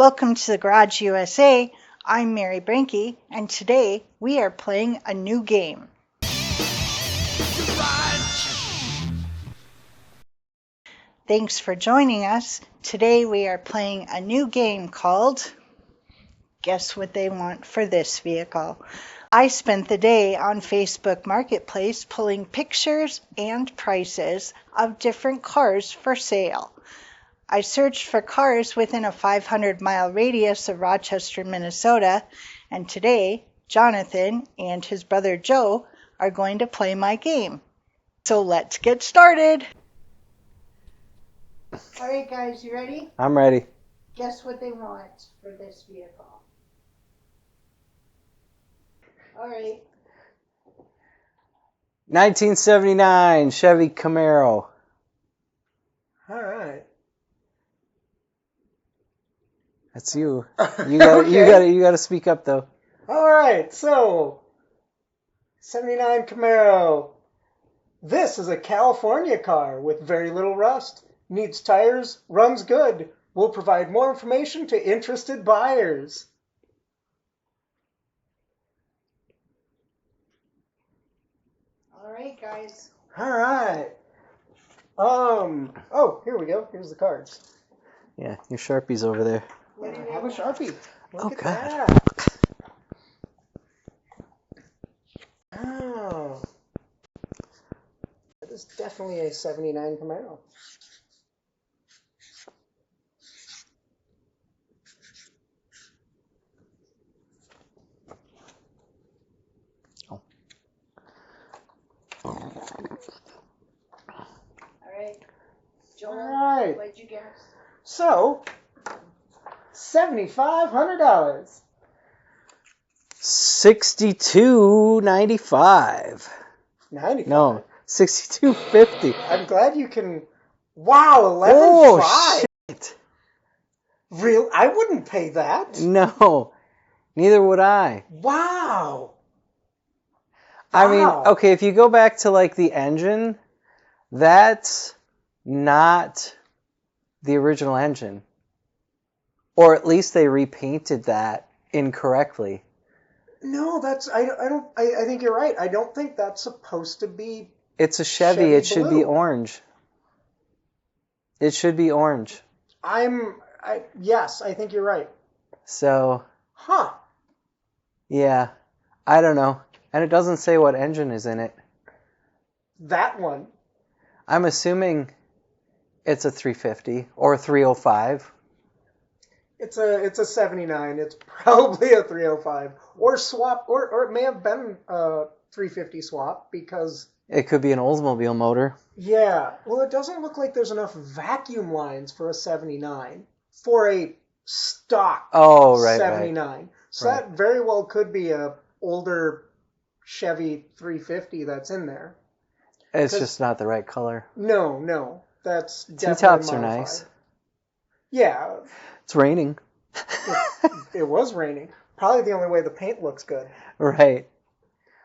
Welcome to the Garage USA. I'm Mary Brinke, and today we are playing a new game. Thanks for joining us. Today we are playing a new game called Guess What They Want for This Vehicle. I spent the day on Facebook Marketplace pulling pictures and prices of different cars for sale. I searched for cars within a 500-mile radius of Rochester, Minnesota, and today Jonathan and his brother Joe are going to play my game. So let's get started. All right, guys, you ready? I'm ready. Guess what they want for this vehicle. All right. 1979 Chevy Camaro. All right. That's you. You got to speak up though. All right. So, 79 Camaro. This is a California car with very little rust. Needs tires. Runs good. We'll provide more information to interested buyers. All right, guys. All right. Oh, here we go. Here's the cards. Yeah, your Sharpie's over there. What do I they have a want? Sharpie. Look God. at that. Oh. That is definitely a 79 Camaro. All right. Joel, All right. what'd you guess? So, $7,500. $62.95. 95. No, $62.50. I'm glad you can. Wow, 11.5. Oh shit! Real? I wouldn't pay that. No, neither would I. Wow. I mean, Wow. okay, if you go back to like the engine, that's not the original engine. Or at least they repainted that incorrectly. No, that's I think you're right. I don't think that's supposed to be. It's a Chevy. Chevy It should be blue. orange. It should be orange. Yes, I think you're right. So, Huh. yeah, I don't know. And it doesn't say what engine is in it. That one. I'm assuming it's a 350 or a 305. It's a 79. It's probably a 305 or swap or it may have been a 350 swap because It could be an Oldsmobile motor. yeah. Well, it doesn't look like there's enough vacuum lines for a 79 for a stock Oh, right, 79. So Right. that very well could be a older Chevy 350 that's in there. It's just not the right color. No, that's definitely T-tops are modified. nice. Yeah, It's raining. it was raining. Probably the only way the paint looks good. Right.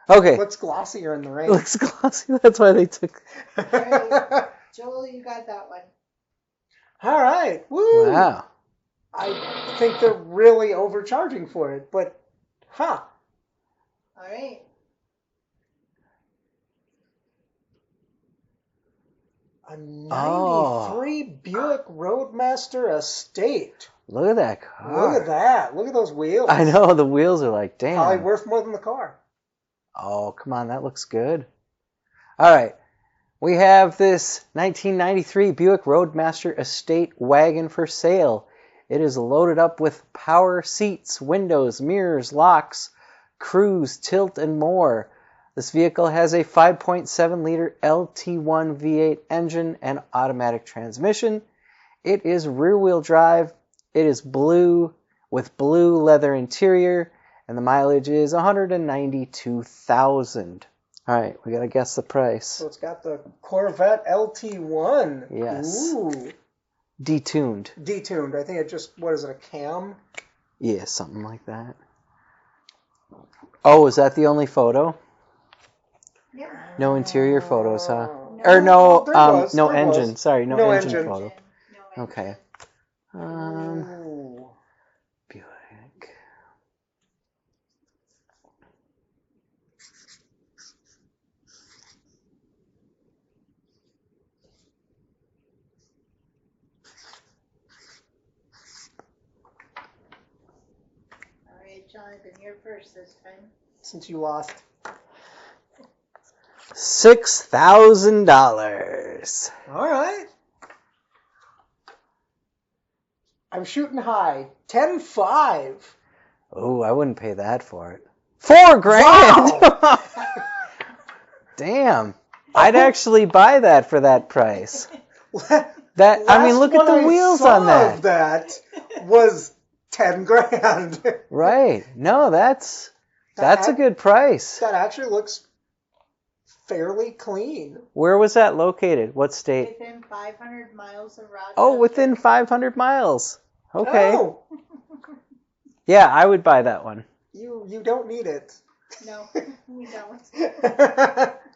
Okay. It looks glossier in the rain. It looks glossy. That's why they took... All right. Joel, you got that one. All right. Woo! Wow. I think they're really overcharging for it, but huh. All right. A 93 Buick Roadmaster Estate. Look at that car. Look at that. Look at those wheels. I know, the wheels are like, damn. Probably worth more than the car. Oh, come on, that looks good. All right. We have this 1993 Buick Roadmaster Estate wagon for sale. It is loaded up with power seats, windows, mirrors, locks, cruise, tilt, and more. This vehicle has a 5.7-liter LT1 V8 engine and automatic transmission. It is rear-wheel drive. It is blue with blue leather interior, and the mileage is 192,000. All right, we got to guess the price. So it's got the Corvette LT1. Yes. Ooh. Detuned. Detuned. I think it just, what is it, a cam? Yeah, something like that. Oh, is that the only photo? Yeah. No interior photos, huh? No. Or no, no there engine. was. Sorry, no No engine engine. photo. No Okay. Ooh. Jonathan, you're first this time. Since you lost. $6,000. All right. I'm shooting high. 10-5. Oh, I wouldn't pay that for it. $4,000. Wow. Damn. I'd actually buy that for that price. That I mean, look at the wheels on that. That was 10 grand. Right. No, that's a good price. That actually looks fairly clean. Where was that located? What state? Within 500 miles of Rochester. Oh, within 500 miles. Okay. Oh, Yeah, I would buy that one. you don't need it. No, we don't.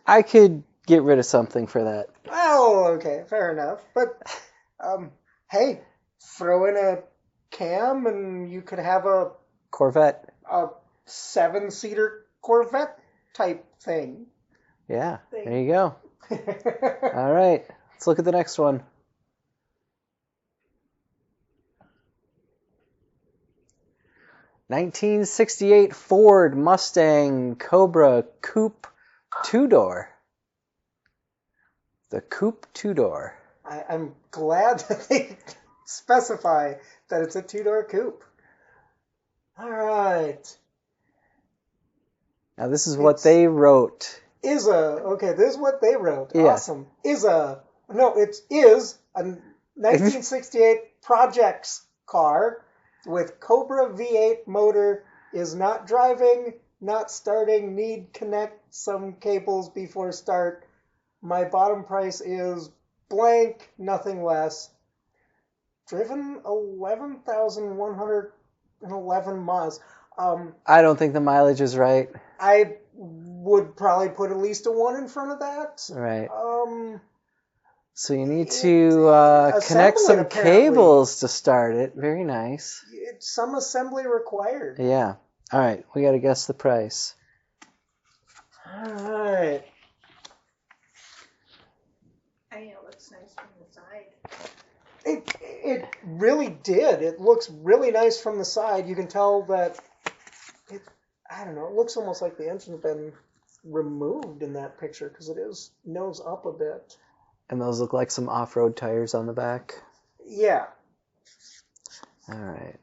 I could get rid of something for that. Oh, okay, fair enough. But, hey, throw in a cam and you could have a Corvette. 7-seater Corvette type thing. Yeah, there you go. All right, let's look at the next one. '68 Ford Mustang Cobra Coupe 2-door. The Coupe 2-door. I'm glad that they specify that it's a 2-door coupe. All right. Now this is what they wrote. This is what they wrote. Yeah. Awesome. It is a 1968 Projects car with Cobra V8 motor, is not driving, not starting, need connect some cables before start. My bottom price is blank, nothing less. Driven 11,111 miles. I don't think the mileage is right. I would probably put at least a 1 in front of that. Right. So you need to connect assemble some it, apparently. cables to start it. Very nice. It's some assembly required. Yeah. All right. We got to guess the price. All right. I mean, it looks nice from the side. It really did. It looks really nice from the side. You can tell that it looks almost like the engine's been removed in that picture because it is nose up a bit. And those look like some off-road tires on the back. Yeah. All right.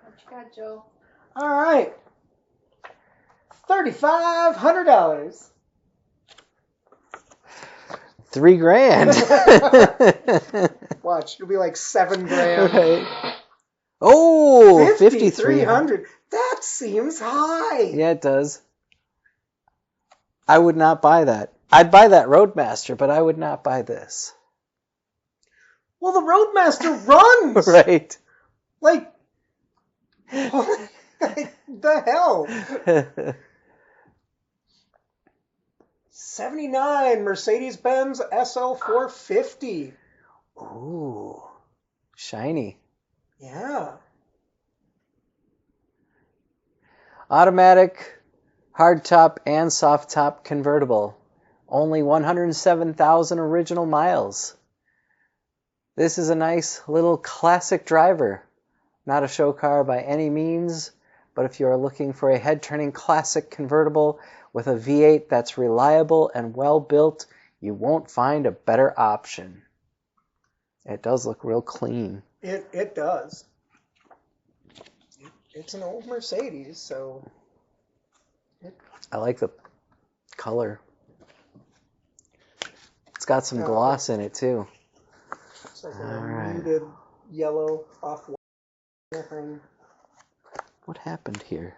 What you got, Joe? All right. $3,500. $3,000. Watch, it'll be like $7 grand. Right. Oh, 5,300. That seems high. Yeah, it does. I would not buy that. I'd buy that Roadmaster, but I would not buy this. Well, the Roadmaster runs. Right. Like, the hell? 79 Mercedes-Benz SL450. Ooh, shiny. Yeah. Automatic, hardtop, and soft top convertible. Only 107,000 original miles. This is a nice little classic driver. Not a show car by any means, but if you are looking for a head-turning classic convertible with a V8 that's reliable and well-built, you won't find a better option. It does look real clean. It does. It's an old Mercedes, so... I like the color. It's got some gloss in it, too. It's like All a right. muted yellow off-white thing. What happened here?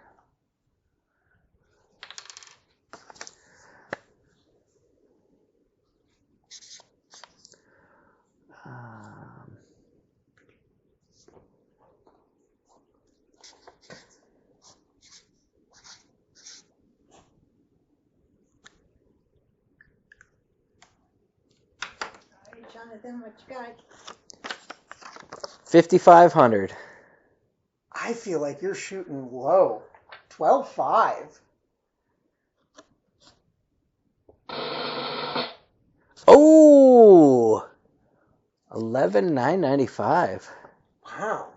All right, Jonathan, what you got? 5,500. I feel like you're shooting low. 12.5. Oh, 11,995. Wow.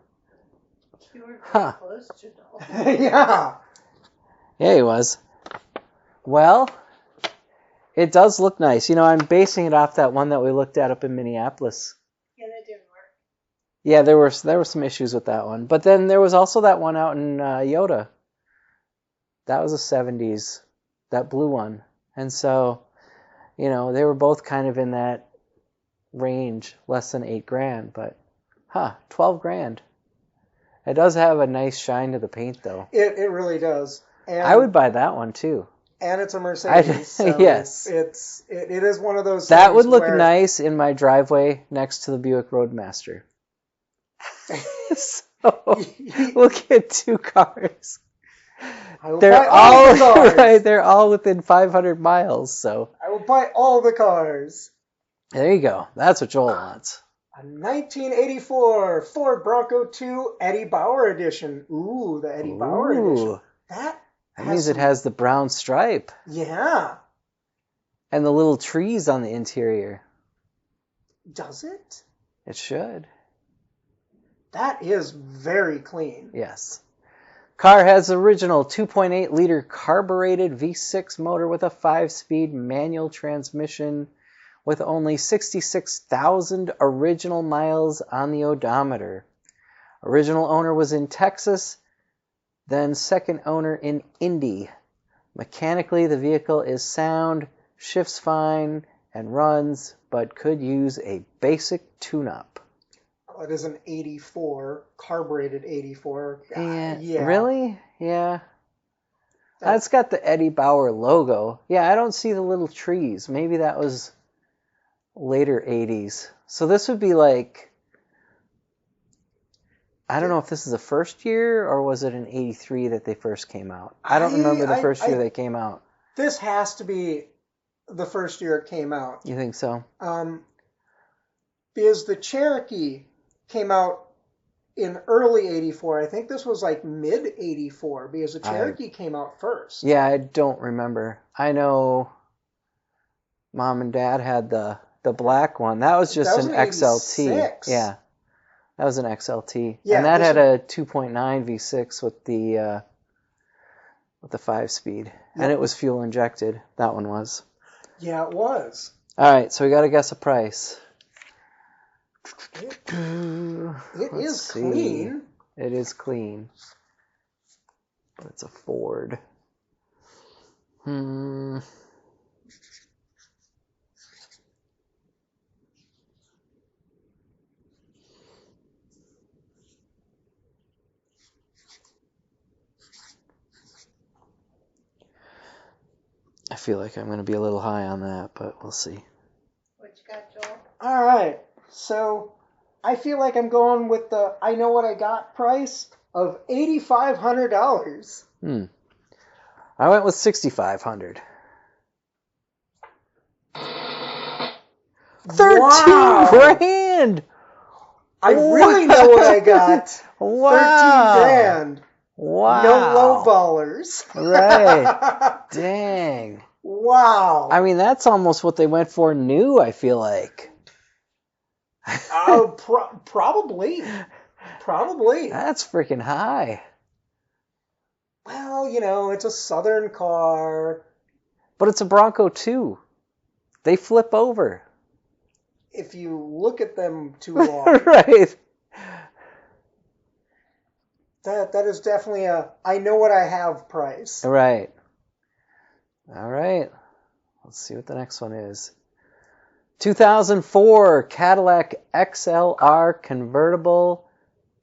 You were very Huh. close, Janelle. Yeah. Yeah, he was. Well, it does look nice. I'm basing it off that one that we looked at up in Minneapolis. Yeah, that didn't work. Yeah, there were some issues with that one. But then there was also that one out in Yoda. That was a 70s, that blue one. And so, they were both kind of in that range, less than $8,000, but 12 grand. It does have a nice shine to the paint, though. It really does. And, I would buy that one too. And it's a Mercedes. So yes. It is one of those That things would look where- nice in my driveway next to the Buick Roadmaster. So we'll get 2 cars. I will They're buy all the cars. right. They're all within 500 miles. So I will buy all the cars. there you go. That's what Joel wants. A 1984 Ford Bronco 2 Eddie Bauer edition. Ooh, the Eddie Bauer edition. Ooh, That means it has the brown stripe Yeah. and the little trees on the interior. Does it? It should. That is very clean. Yes. Car has original 2.8 liter carbureted V6 motor with a 5-speed manual transmission with only 66,000 original miles on the odometer. Original owner was in Texas, then second owner in Indy. Mechanically, the vehicle is sound, shifts fine, and runs, but could use a basic tune-up. It is an 84, carbureted 84. Yeah. Really? Yeah. That's got the Eddie Bauer logo. Yeah, I don't see the little trees. Maybe that was later 80s. So this would be like, I don't know if this is the first year or was it in 83 that they first came out. I don't remember the first year they came out. This has to be the first year it came out. You think so? Because the Cherokee came out in early 84. I think this was like mid 84 because the Cherokee came out first. Yeah, I don't remember. I know Mom and Dad had the black one. That was just an XLT. 86. Yeah. That was an XLT. Yeah, and that had a 2.9 V6 with the 5-speed. Yep. And it was fuel injected. That one was. Yeah, it was. All right, so we got to guess a price. It is clean. It is clean. But it's a Ford. I feel like I'm going to be a little high on that, but we'll see. What you got, Joel? All right. So I feel like I'm going with the I know what I got price of $8,500. I went with $6,500. 13 grand! I really know what I got. Wow. 13 grand. Wow. No lowballers. Right. Dang. Wow. I mean, that's almost what they went for new, I feel like. Probably. That's freaking high. Well, it's a Southern car. But it's a Bronco too. They flip over. If you look at them too long. Right. That is definitely a I know what I have price. Right. All right. Let's see what the next one is. 2004 Cadillac XLR convertible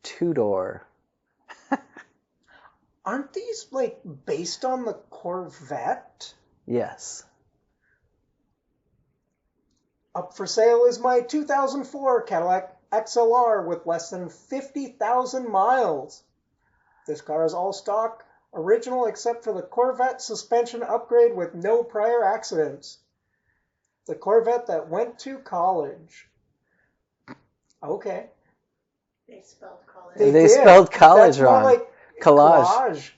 2-door. Aren't these like based on the Corvette? Yes. Up for sale is my 2004 Cadillac XLR with less than 50,000 miles. This car is all stock, original except for the Corvette suspension upgrade with no prior accidents. The Corvette that went to college. Okay. They spelled college. They They did. spelled college That's more wrong. like Collage.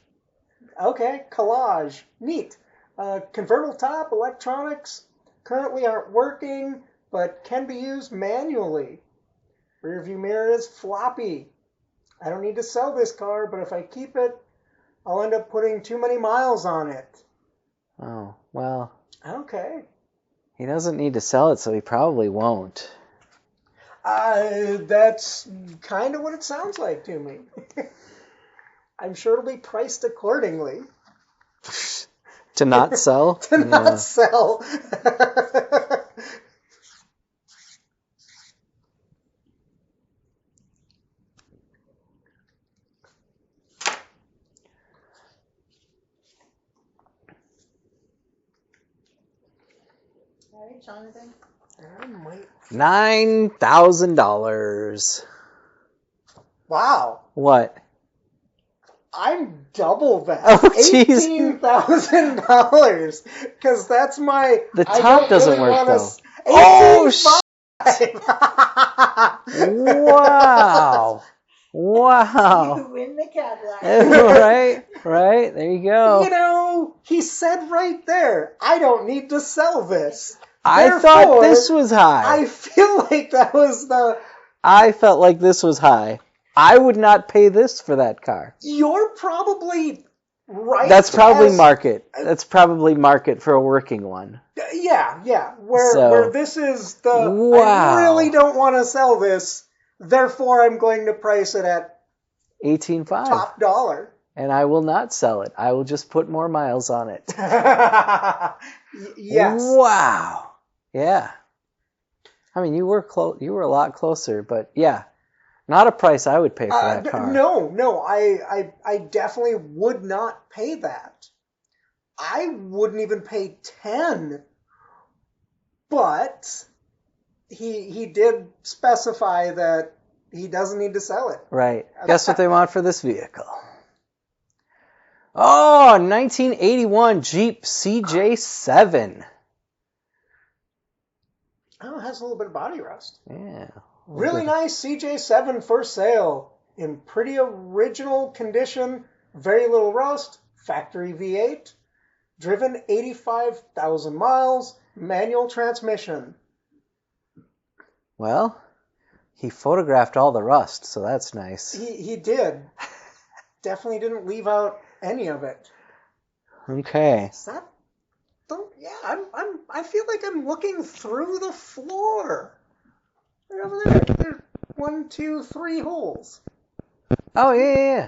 Okay, collage. Neat. Convertible top, electronics, currently aren't working, but can be used manually. Rear view mirror is floppy. I don't need to sell this car, but if I keep it, I'll end up putting too many miles on it. Oh, well, Okay. he doesn't need to sell it, so he probably won't. That's kind of what it sounds like to me. I'm sure it'll be priced accordingly. To not sell? To not sell. All right, Jonathan. $9,000. Wow. What? I'm double that. Oh, jeez. $18,000. Because that's my... The top doesn't work, though. Oh, Wow. Wow. You win the Cadillac. Right. There you go. You know, he said right there, I don't need to sell this. I thought this was high. I feel like that was the... I felt like this was high. I would not pay this for that car. You're probably right. That's probably market. That's probably market for a working one. Yeah. Where this is the... Wow. I really don't want to sell this, therefore I'm going to price it at $18,500. top dollar. And I will not sell it. I will just put more miles on it. Yes. Wow. Yeah. I mean, you were a lot closer, but yeah, not a price I would pay for that car. No, I definitely would not pay that. I wouldn't even pay 10. But he did specify that he doesn't need to sell it. Right. Guess what they want for this vehicle? Oh, 1981 Jeep CJ7. Oh, it has a little bit of body rust. Yeah. Really nice CJ7 for sale. In pretty original condition. Very little rust. Factory V8. Driven 85,000 miles. Manual transmission. Well, he photographed all the rust, so that's nice. He did. Definitely didn't leave out any of it. Okay. Is that... Yeah, I feel like I'm looking through the floor. Right over there. There's 1, 2, 3 holes. Oh, yeah.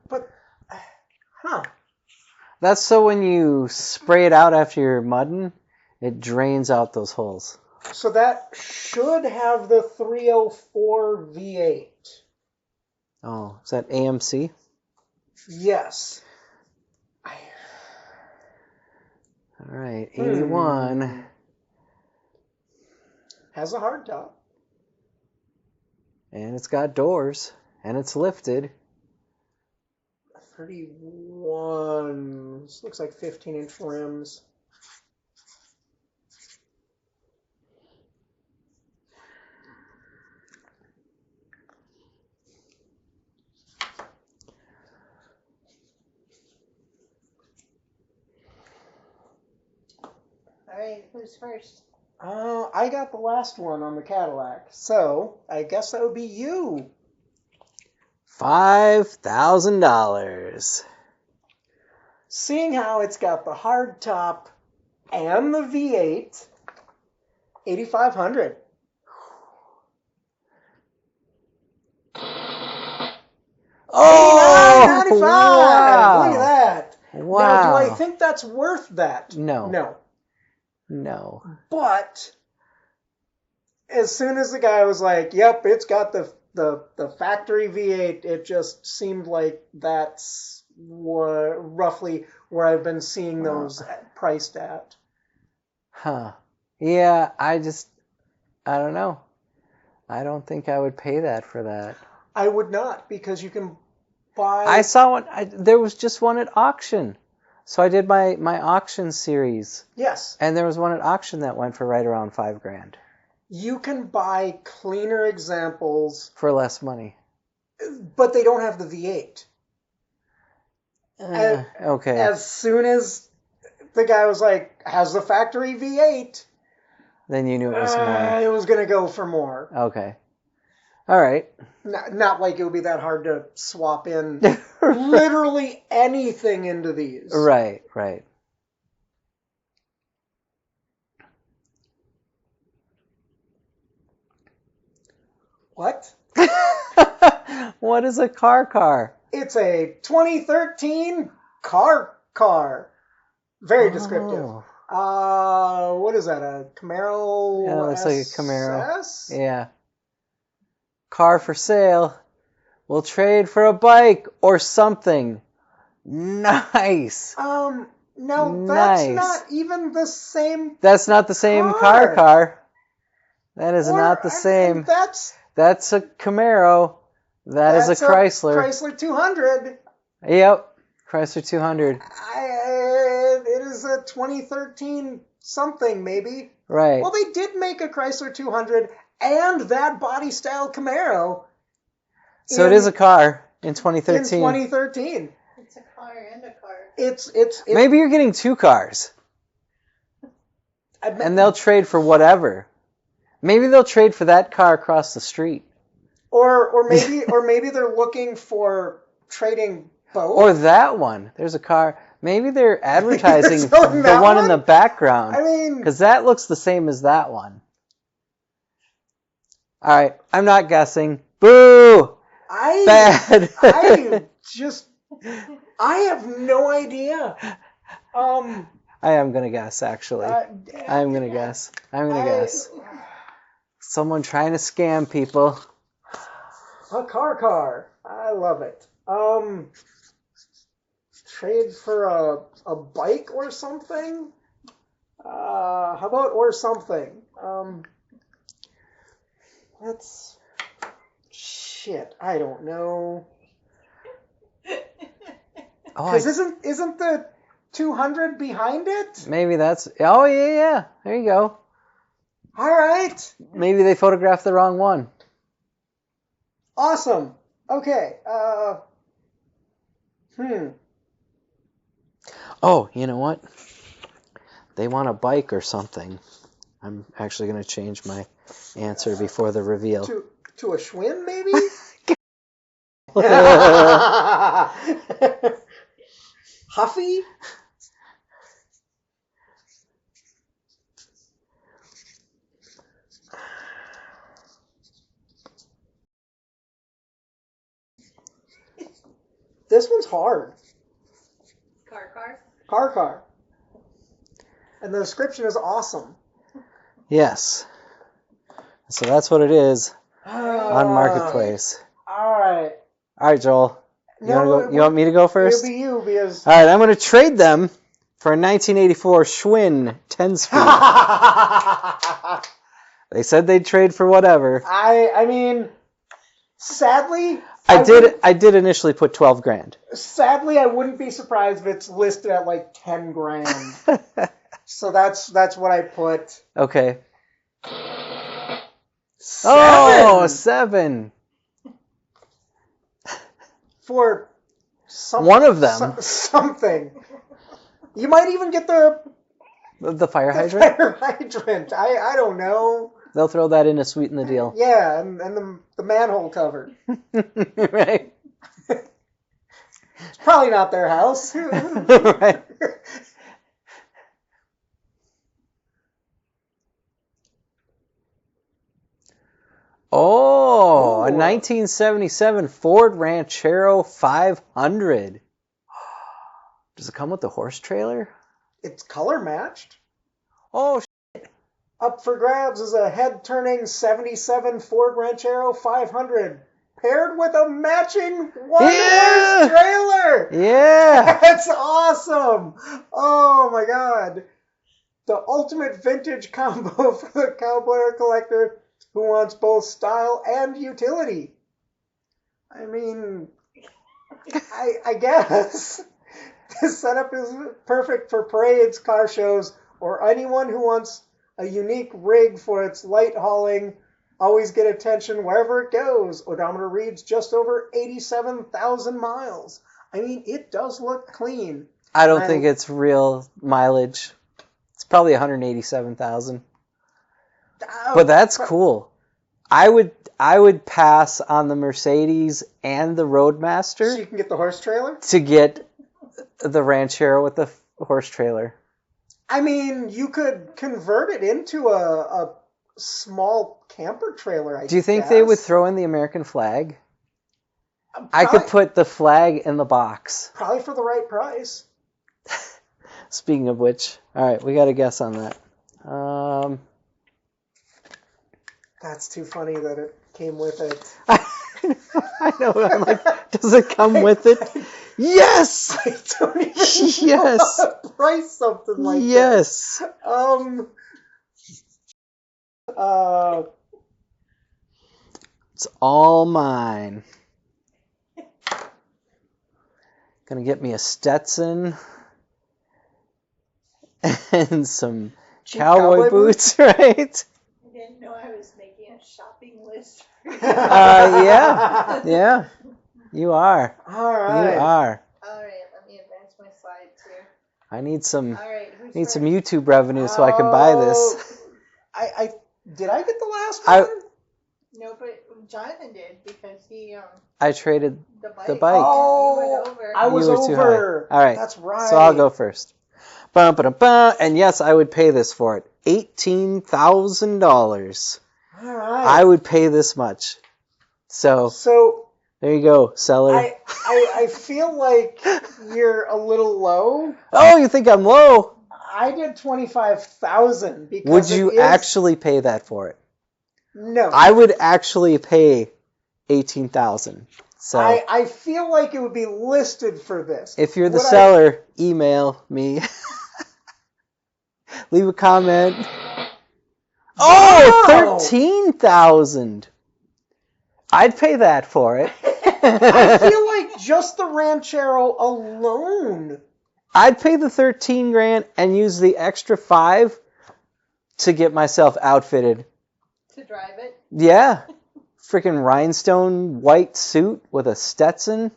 But, huh. That's so when you spray it out after you're mudding, it drains out those holes. So that should have the 304 V8. Oh, is that AMC? Yes. All right, 81. Has a hardtop. And it's got doors, and it's lifted. 31. This looks like 15-inch rims. All right, who's first? I got the last one on the Cadillac, so I guess that would be you. $5,000. Seeing how it's got the hard top and the V8, $8,500. Oh, $89.95. wow. Look at that. Wow. Now, do I think that's worth that? No. But as soon as the guy was like, "Yep, it's got the factory V8," it just seemed like that's roughly where I've been seeing those priced at. Huh. Yeah, I don't know. I don't think I would pay that for that. I would not, because you can buy... I saw one. There was just one at auction. So I did my auction series. Yes. And there was one at auction that went for right around $5,000. You can buy cleaner examples. For less money. But they don't have the V8. Okay. As soon as the guy was like, has the factory V8. Then you knew it was more. It was going to go for more. Okay. All right. Not like it would be that hard to swap in literally anything into these. Right, right. What? What is a car? It's a 2013 car. Very descriptive. What is that? A Camaro? Yeah, it looks like a Camaro. SS? Yeah. Car for sale. We'll trade for a bike or something. Nice. No, Nice. that's not even the same. That's not the same car. That is not the same. That's a Camaro. That's a Chrysler. Chrysler 200. Yep. Chrysler 200. It is a 2013 something, maybe. Right. Well, they did make a Chrysler 200 and that body style Camaro. So it is a car in 2013. In 2013. It's a car and a car. It's Maybe you're getting two cars. And they'll trade for whatever. Maybe they'll trade for that car across the street. Or maybe they're looking for trading both. Or that one. There's a car. Maybe they're advertising the that one in the background. I mean, because that looks the same as that one. All right, I'm not guessing. Boo! Bad. I have no idea. I am gonna guess. Actually, I'm gonna guess. Guess. Someone trying to scam people. A car. I love it. Trade for a bike or something? How about or something? Let's... Shit, I don't know. Because isn't the 200 behind it? Maybe that's... Oh, yeah. There you go. All right. Maybe they photographed the wrong one. Awesome. Okay. Oh, you know what? They want a bike or something. I'm actually going to change my answer before the reveal. To a Schwinn, maybe? Huffy? This one's hard. Car. And the description is awesome. Yes. So that's what it is on Marketplace. All right. All right, Joel. You want me to go first? It'll be you because... All right, I'm going to trade them for a 1984 Schwinn 10-speed. They said they'd trade for whatever. I mean, sadly... I did initially put 12 grand. Sadly, I wouldn't be surprised if it's listed at like 10 grand. So that's what I put. Okay. 7. Oh, 7. For one of them. Something. You might even get the fire hydrant? Fire hydrant. I don't know. They'll throw that in to sweeten the deal. Yeah, and the manhole cover. Right. It's probably not their house. Right. Oh, a 1977 Ford Ranchero 500. Does it come with the horse trailer? It's color matched. Oh, Up for grabs is a head-turning 77 Ford Ranchero 500 paired with a matching one-horse trailer. Yeah. That's awesome. Oh, my God. The ultimate vintage combo for the cowboy collector who wants both style and utility. I mean, I guess this setup is perfect for parades, car shows, or anyone who wants a unique rig for its light hauling. Always get attention wherever it goes. Odometer reads just over 87,000 miles. I mean, it does look clean. I don't think it's real mileage. It's probably 187,000. But that's cool. I would pass on the Mercedes and the Roadmaster. So you can get the horse trailer? To get the Ranchero with the horse trailer. I mean, you could convert it into a small camper trailer, I guess. Do you think they would throw in the American flag? I could put the flag in the box. Probably for the right price. Speaking of which, all right, we got a guess on that. That's too funny that it came with it. I know. I'm like, does it come with it? Yes. I don't even yes. know how to price something like yes. that. It's all mine. Gonna get me a Stetson and some cowboy boots, right? I didn't know I was making a shopping list. Yeah. You are. All right. You are. All right, let me advance my slides here. I need some. All right, Some YouTube revenue so I can buy this. Did I get the last one? No, but Jonathan did because he I traded the the bike. Oh, he went over. I was You were too over. high. All right. That's right. So I'll go first. And yes, I would pay this for it. $18,000. All right. I would pay this much. So there you go, seller. I feel like you're a little low. Oh, you think I'm low? I did 25,000 because Would you actually pay that for it? No. I would actually pay 18,000. So I feel like it would be listed for this. if you're the seller, email me. Leave a comment. Oh, 13,000. I'd pay that for it. I feel like just the Ranchero alone. I'd pay the 13 grand and use the extra 5 to get myself outfitted. To drive it? Yeah. Freaking rhinestone white suit with a Stetson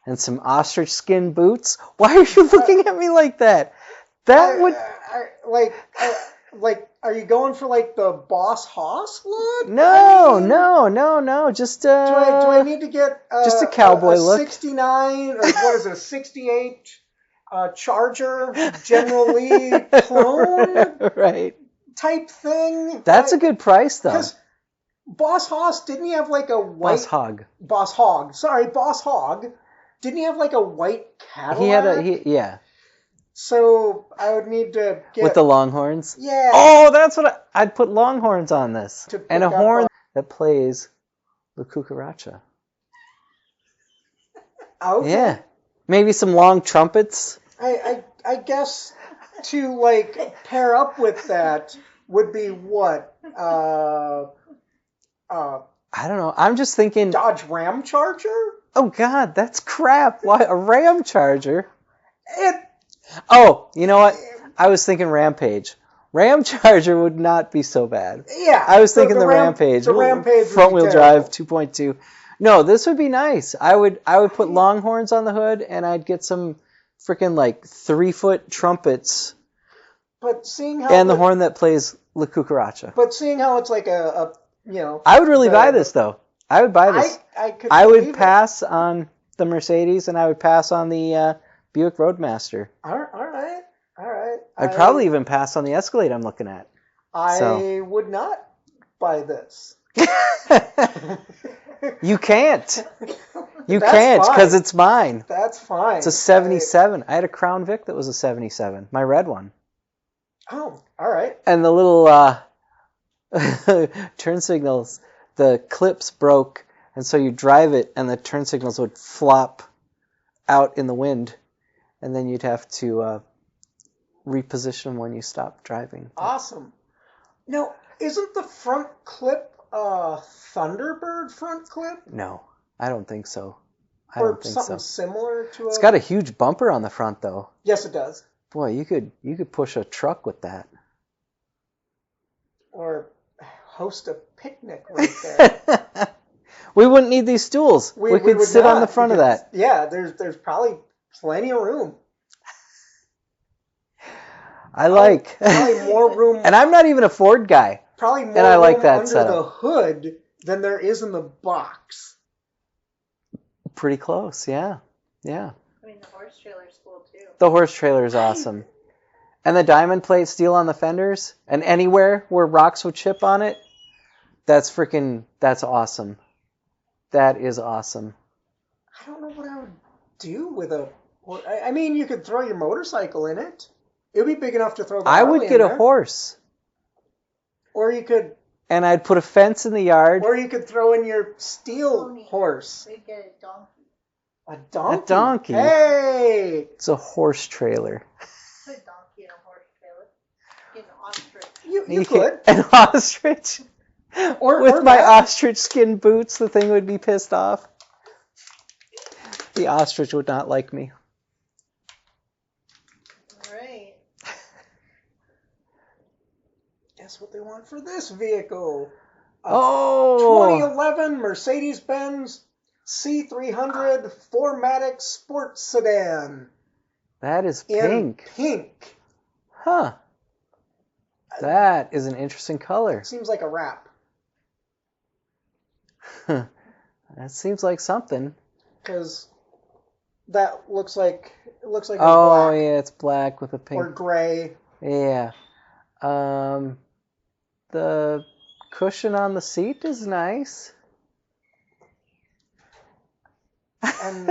and some ostrich skin boots. Why are you looking at me like that? That would... Are you going for like the Boss Hoss look? No. Just Do I need to get just a cowboy look? 69 or what is it? A 68 Charger General Lee clone right type thing? That's a good price though. Because Boss Hoss, didn't he have like a white Boss Hog? Boss Hog. Didn't he have like a white Cadillac? He had yeah. So I would need to get with the longhorns. Yeah. Oh, that's what I'd put longhorns on this, and a horn that plays the cucaracha. Okay. Yeah, maybe some long trumpets. I guess to like pair up with that would be what? I don't know. I'm just thinking Dodge Ram Charger? Oh God, that's crap. Why a Ram Charger? Oh, you know what? I was thinking Rampage. Ram Charger would not be so bad. Yeah. I was thinking the Rampage. The Rampage front wheel drive 2.2. No, this would be nice. I would put longhorns on the hood and I'd get some freaking like 3-foot trumpets. But seeing how and the horn that plays La Cucaracha. But seeing how it's like a I would really buy this though. I would buy this. I would pass on the Mercedes and I would pass on the Buick Roadmaster. All right. I'd probably even pass on the Escalade I'm looking at. I would not buy this. You can't. You can't because it's mine. That's fine. It's a 77. I had a Crown Vic that was a 77. My red one. Oh, all right. And the little turn signals, the clips broke, and so you drive it, and the turn signals would flop out in the wind, and then you'd have to reposition them when you stop driving. Awesome. Now, isn't the front clip a Thunderbird front clip? No, I don't think so. Or something similar to It's got a huge bumper on the front, though. Yes, it does. Boy, you could push a truck with that. Or host a picnic right there. We wouldn't need these stools. We could sit on the front of that. Yeah, there's probably plenty of room. I like. Probably more room. And I'm not even a Ford guy. Probably more and I like room that under setup. the hood than there is in the box. Pretty close, yeah. Yeah. I mean, the horse trailer's cool too. The horse trailer is awesome. And the diamond plate steel on the fenders, and anywhere where rocks would chip on it, that's awesome. That is awesome. I don't know what I would do with a... I mean, you could throw your motorcycle in it. It would be big enough to throw the I Harley would get in a there. horse. Or you could... And I'd put a fence in the yard. Or you could throw in your steel horse. We'd get a donkey. A donkey? A donkey. Hey! It's a horse trailer. Put a donkey in a horse trailer. Get an ostrich. You could. An ostrich. Or With my that. ostrich skin boots, the thing would be pissed off. The ostrich would not like me. All right. Guess what they want for this vehicle? A Oh! 2011 Mercedes-Benz C300 4MATIC Sports Sedan. That is In pink. pink. Huh. That is an interesting color. Seems like a wrap. That seems like something. Because that looks like it's Oh, black yeah, it's black with a pink. or gray. Yeah. The cushion on the seat is nice. And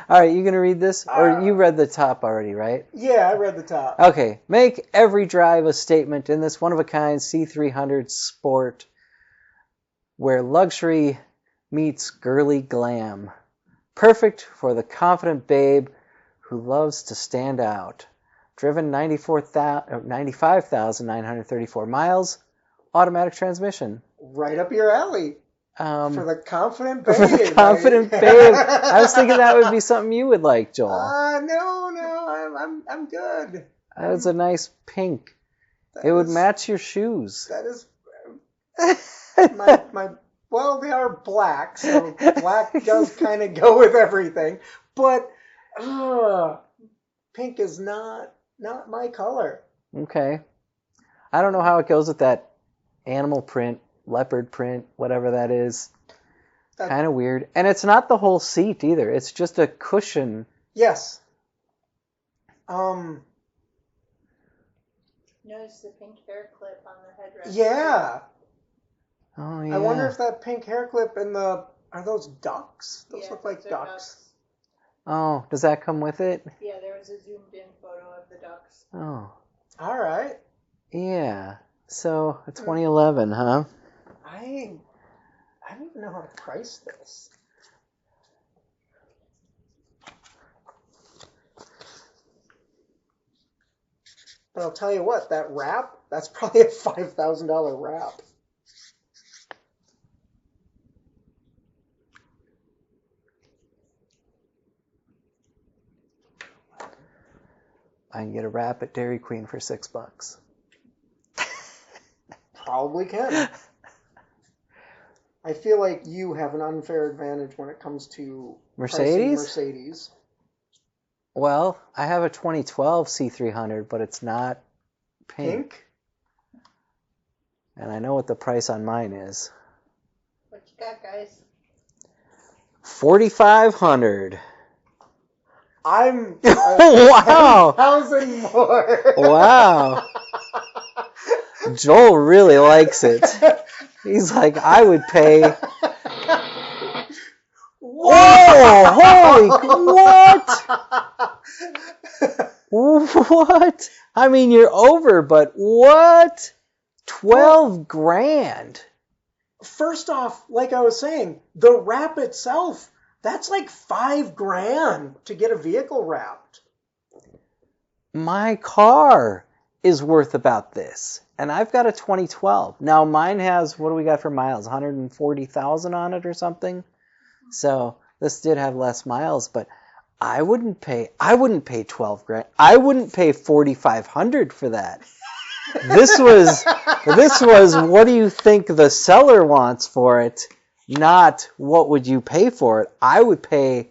All right, you gonna read this? Or you read the top already, right? yeah, I read the top. Okay. Make every drive a statement in this one-of-a-kind C300 Sport where luxury meets girly glam. Perfect for the confident babe who loves to stand out. Driven 95,934 miles. Automatic transmission. Right up your alley. For the confident babe. For the confident babe. I was thinking that would be something you would like, Joel. No, I'm good. That's a nice pink. That It would is- match your shoes. That is my well, they are black, so black does kind of go with everything. But pink is not my color. Okay. I don't know how it goes with that animal print, leopard print, whatever that is. That- Kind of weird. And it's not the whole seat either. It's just a cushion. Yes. Notice the pink hair clip on the headrest. Yeah. Oh, yeah. I wonder if that pink hair clip and are those ducks? Those Yeah, look like those are ducks. Oh, does that come with it? Yeah, there was a zoomed in photo of the ducks. Oh, All right. yeah. So, a 2011, huh? I don't even know how to price this. But I'll tell you what, that wrap, that's probably a $5,000 wrap. I can get a wrap at Dairy Queen for $6. Probably can. I feel like you have an unfair advantage when it comes to pricing Mercedes? Mercedes. Well, I have a 2012 C300, but it's not pink. And I know what the price on mine is. What you got, guys? $4,500. I'm Wow. 10,000 more. Wow. Joel really likes it. He's like, I would pay. Whoa! Holy what? What? I mean, you're over, but what? 12 grand. First off, like I was saying, the wrap itself, that's like $5,000 to get a vehicle wrapped. My car is worth about this. And I've got a 2012. Now mine has, what do we got for miles? 140,000 on it or something. So this did have less miles, but I wouldn't pay 12 grand. I wouldn't pay 4,500 for that. This was what do you think the seller wants for it? Not what would you pay for it. I would pay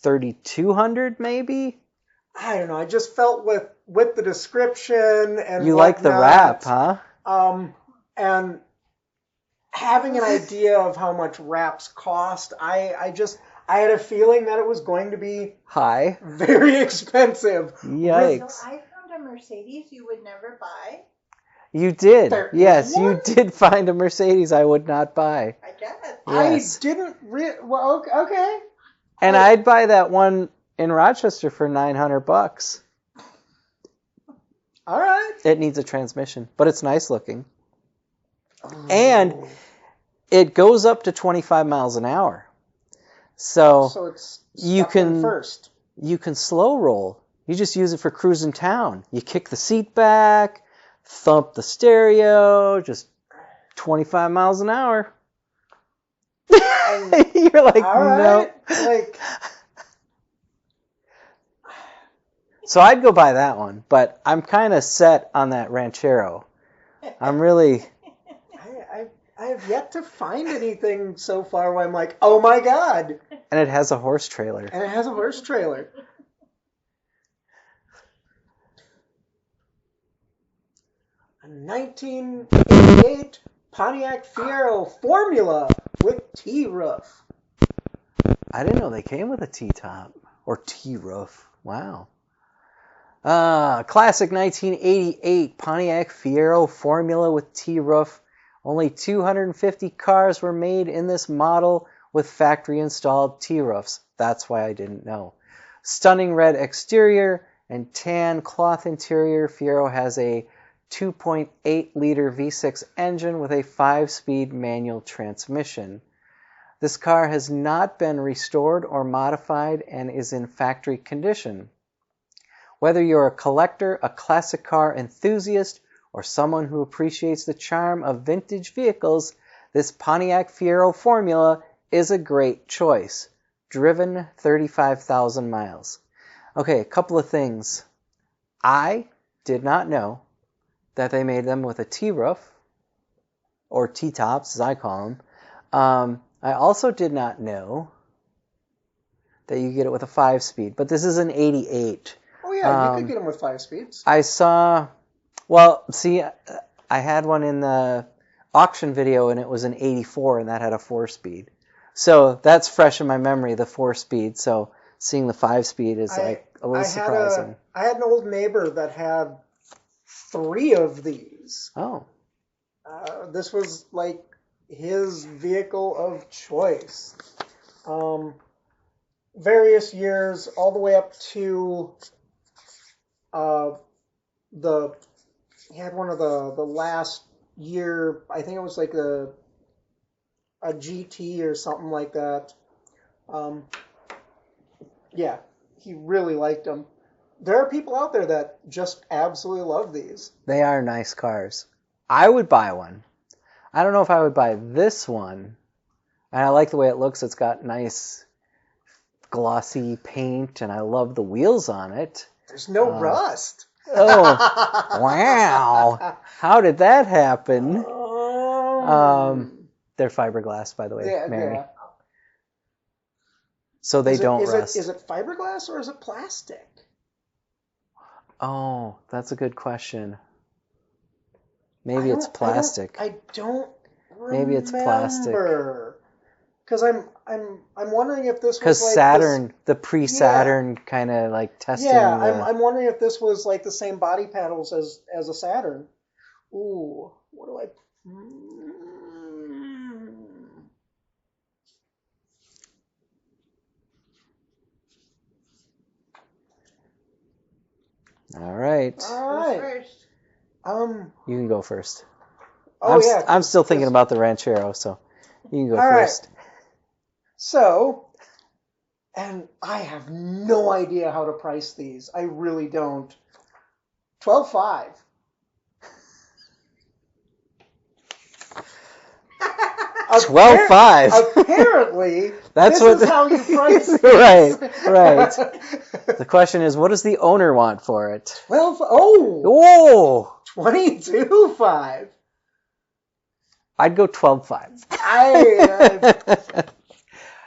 3,200 maybe. I don't know. I just felt with the description and You like the wrap, huh? And having an idea of how much wraps cost, I had a feeling that it was going to be High. very expensive. Yikes. So I found a Mercedes you would never buy. You did. There is Yes, one? you did find a Mercedes I would not buy. I guess. Yes. I didn't. Well, okay. And I'd buy that one in Rochester for $900. All right. It needs a transmission, but it's nice looking. And it goes up to 25 miles an hour. So It's you stuck in can- first. you can slow roll. You just use it for cruising town. You kick the seat back, thump the stereo, just 25 miles an hour. You're like, All no. right. Like, So I'd go buy that one, but I'm kind of set on that Ranchero. I'm really... I have yet to find anything so far where I'm like, oh my god, And it has a horse trailer. and it has a horse trailer. A 1988 Pontiac Fiero Formula with T-roof. I didn't know they came with a T-top or T-roof. Wow. Classic 1988 Pontiac Fiero Formula with T-roof. Only 250 cars were made in this model with factory-installed T-roofs. That's why I didn't know. Stunning red exterior and tan cloth interior. Fiero has a 2.8-liter V6 engine with a 5-speed manual transmission. This car has not been restored or modified and is in factory condition. Whether you're a collector, a classic car enthusiast, or someone who appreciates the charm of vintage vehicles, this Pontiac Fiero Formula is a great choice. Driven 35,000 miles. Okay, a couple of things. I did not know that they made them with a T-roof, or T-tops as I call them. I also did not know that you get it with a 5-speed, but this is an 88. Oh yeah, you could get them with 5 speeds. I saw, well, see, I had one in the auction video and it was an 84 and that had a 4-speed. So that's fresh in my memory, the 4-speed. So seeing the 5-speed is like a little surprising. I had an old neighbor that had 3 of these. Oh, This was like his vehicle of choice. Various years, all the way up to he had one of the last year, I think it was like a GT or something like that. Yeah, he really liked them. There are people out there that just absolutely love these. they are nice cars. I would buy one. I don't know if I would buy this one. And I like the way it looks. It's got nice glossy paint and I love the wheels on it. There's no rust. Oh, wow. How did that happen? They're fiberglass, by the way, Yeah, Mary. yeah. So they don't is rust. Is it fiberglass or is it plastic? Oh, that's a good question. Maybe it's plastic. I don't remember. Maybe it's plastic. Because I'm wondering if this was Because like Saturn, the pre-Saturn kind of like testing. Yeah, the... I'm wondering if this was like the same body panels as a Saturn. Ooh, what do I? All right. All right. First. You can go first. Oh I'm still thinking about the Ranchero, so you can go All right. first. So, and I have no idea how to price these. I really don't. 12.5. $12.5. Apparently, That's this what is how you price these. Right. The question is, what does the owner want for it? 22.5. I'd go 12.5.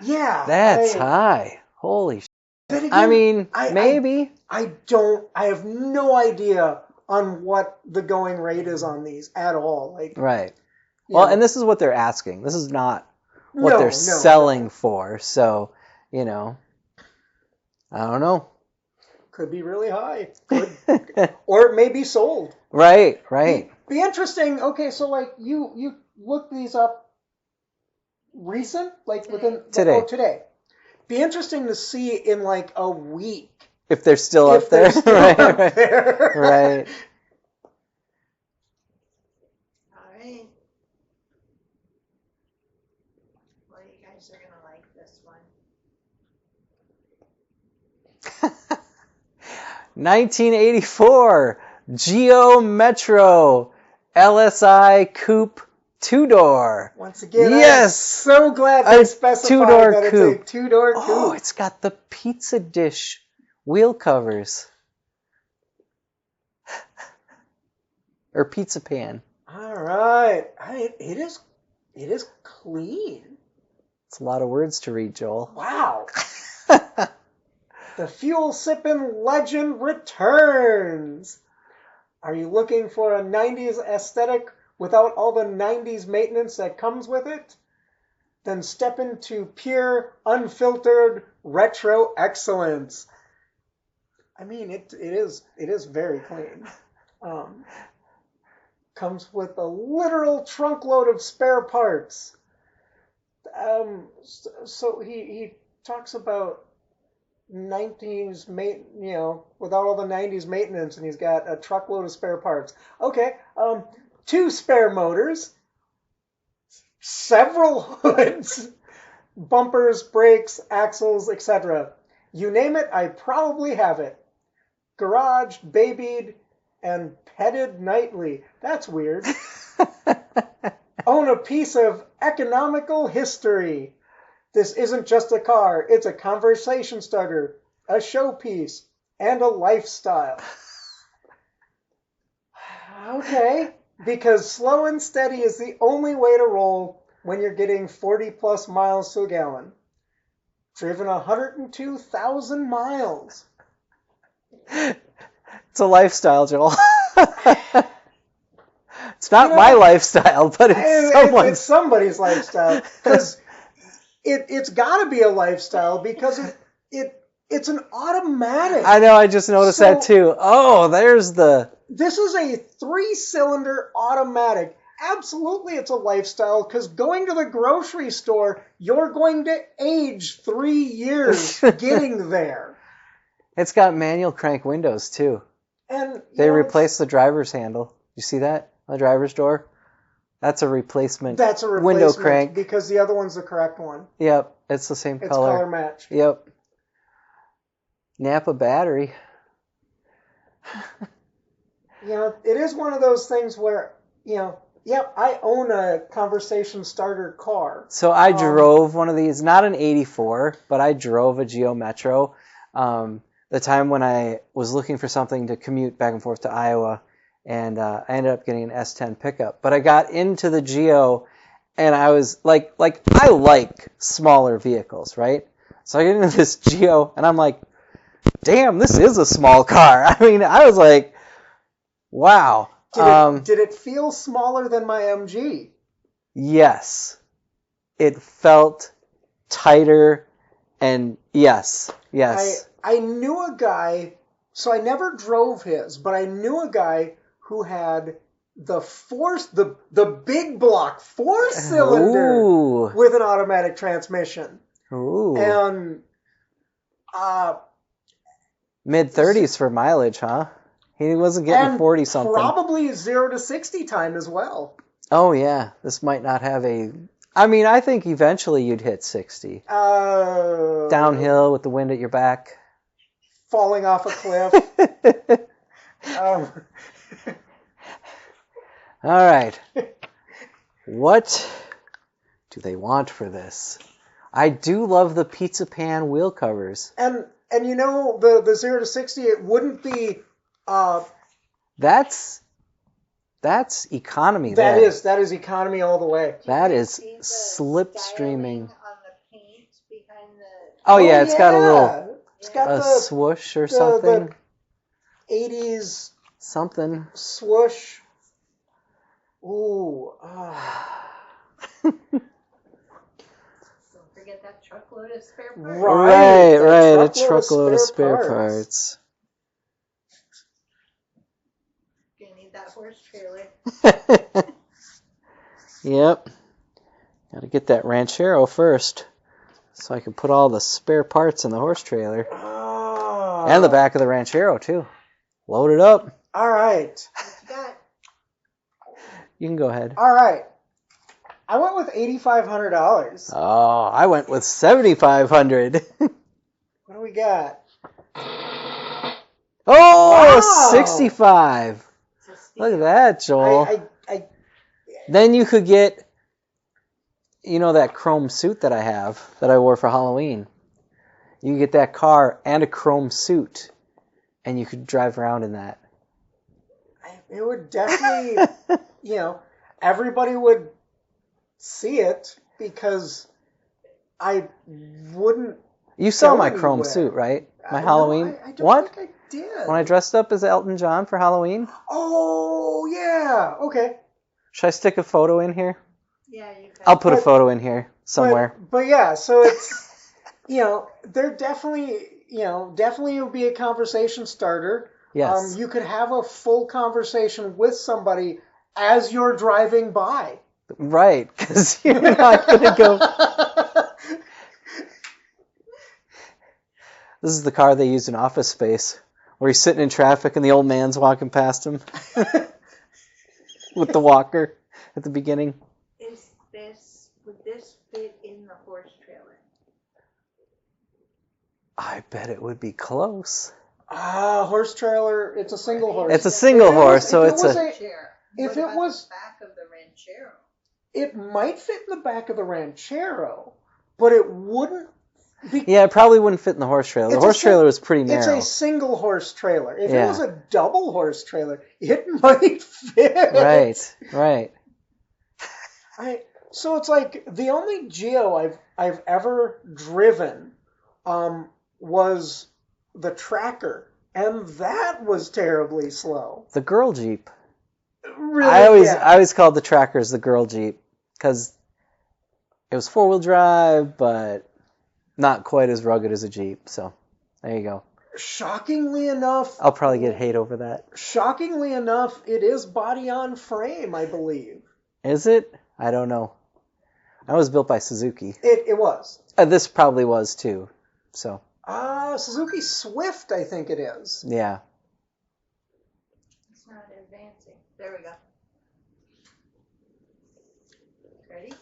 Yeah. That's high. Holy shit. But again, I mean, I- maybe. I have no idea on what the going rate is on these at all. Like, Right. you Well, know, and this is what they're asking. This is not what no, they're no, selling for. So, I don't know. could be really high. Or it may be sold. Right. Be interesting. Okay, so like you look these up recent, like within Today. Today. Be interesting to see in like a week If they're still if up there. they're still right. up Right. there. Right. All right. Well, you guys are gonna like this one. 1984 Geo Metro LSI Coupe 2-door. Once again, Yes! I'm so glad A they specified two-door that coupe. it's a two-door coupe. Oh, it's got the pizza dish wheel covers. Or pizza pan. All right. It is clean. It's a lot of words to read, Joel. Wow. The fuel sipping legend returns. Are you looking for a 90s aesthetic without all the 90s maintenance that comes with it? Then step into pure, unfiltered retro excellence. I mean, it is very clean. Comes with a literal trunk load of spare parts. So he talks about 90s without all the 90s maintenance, and he's got a truckload of spare parts. Okay, 2 spare motors, several hoods, bumpers, brakes, axles, etc. You name it, I probably have it. Garage, babied, and petted nightly. That's weird. Own a piece of economical history. This isn't just a car, it's a conversation starter, a showpiece, and a lifestyle. Okay, because slow and steady is the only way to roll when you're getting 40 plus miles to a gallon. Driven 102,000 miles. It's a lifestyle, Joel. It's not my lifestyle, but it's someone's. It's somebody's lifestyle. Because it's got to be a lifestyle because it's an automatic. I know, I just noticed that too. Oh, there's the... This is a 3-cylinder automatic. Absolutely, it's a lifestyle because going to the grocery store, you're going to age 3 years getting there. It's got manual crank windows too. And they replaced the driver's handle. You see that on the driver's door? That's a replacement. That's a replacement window crank because the other one's the correct one. Yep, it's the same color. It's color match. Yep. Napa battery. It is one of those things where, I own a conversation starter car. So I drove one of these, not an 84, but I drove a Geo Metro. The time when I was looking for something to commute back and forth to Iowa, and I ended up getting an S10 pickup. But I got into the Geo, and I was like I like smaller vehicles, right? So I get into this Geo, and I'm like, damn, this is a small car. I mean, I was like, wow. Did it feel smaller than my MG? Yes. It felt tighter, and yes. I knew a guy, so I never drove his, but I knew a guy who had the big block 4-cylinder with an automatic transmission. Ooh. And mid-30s for mileage, huh? He wasn't getting 40-something. Probably 0 to 60 time as well. Oh, yeah. This might not have a... I mean, I think eventually you'd hit 60. Downhill with the wind at your back. Falling off a cliff. All right. What do they want for this? I do love the pizza pan wheel covers. And the 0 to 60, it wouldn't be... That's economy. That is economy all the way. That is slipstreaming. Behind the... Oh yeah, it's got a little it's got swoosh or something. 80s Something. swoosh. Ooh. Don't forget that truckload of spare parts. Right, A truckload of spare parts. Gonna need that horse trailer. Yep. Gotta get that Ranchero first, so I can put all the spare parts in the horse trailer. Oh. And the back of the Ranchero, too. Load it up. All right. What you got? You can go ahead. All right. I went with $8,500. Oh, I went with $7,500. What do we got? Oh, Wow. 65. Look at that, Joel. Then you could get, that chrome suit that I have, that I wore for Halloween. You could get that car and a chrome suit, and you could drive around in that. It would definitely, everybody would see it because I wouldn't. You saw go my chrome anywhere. suit, right? My No, Halloween. I don't What? think I did. When I dressed up as Elton John for Halloween? Oh, yeah. Okay. Should I stick a photo in here? Yeah, you can. I'll put a photo in here somewhere. But yeah, so it's, there definitely would be a conversation starter. Yes. You could have a full conversation with somebody as you're driving by. Right, because you're not going to go... This is the car they used in Office Space, where he's sitting in traffic and the old man's walking past him with the walker at the beginning. Would this fit in the horse trailer? I bet it would be close. Horse trailer. It's a single horse. It's a single horse, so it's a... If it was... the back of the Ranchero? It might fit in the back of the Ranchero, but it wouldn't... Yeah, it probably wouldn't fit in the horse trailer. The horse trailer was pretty narrow. It's a single horse trailer. If it was a double horse trailer, it might fit. Right. So it's like the only Geo I've ever driven was the Tracker, and that was terribly slow. The girl Jeep. Really? I always called the Trackers the girl Jeep because it was 4-wheel drive, but not quite as rugged as a Jeep. So there you go. Shockingly enough, I'll probably get hate over that. Shockingly enough, it is body on frame, I believe. Is it? I don't know. I was built by Suzuki. It was. This probably was too. So. Suzuki Swift, I think it is. Yeah. It's not advancing. There we go. Ready?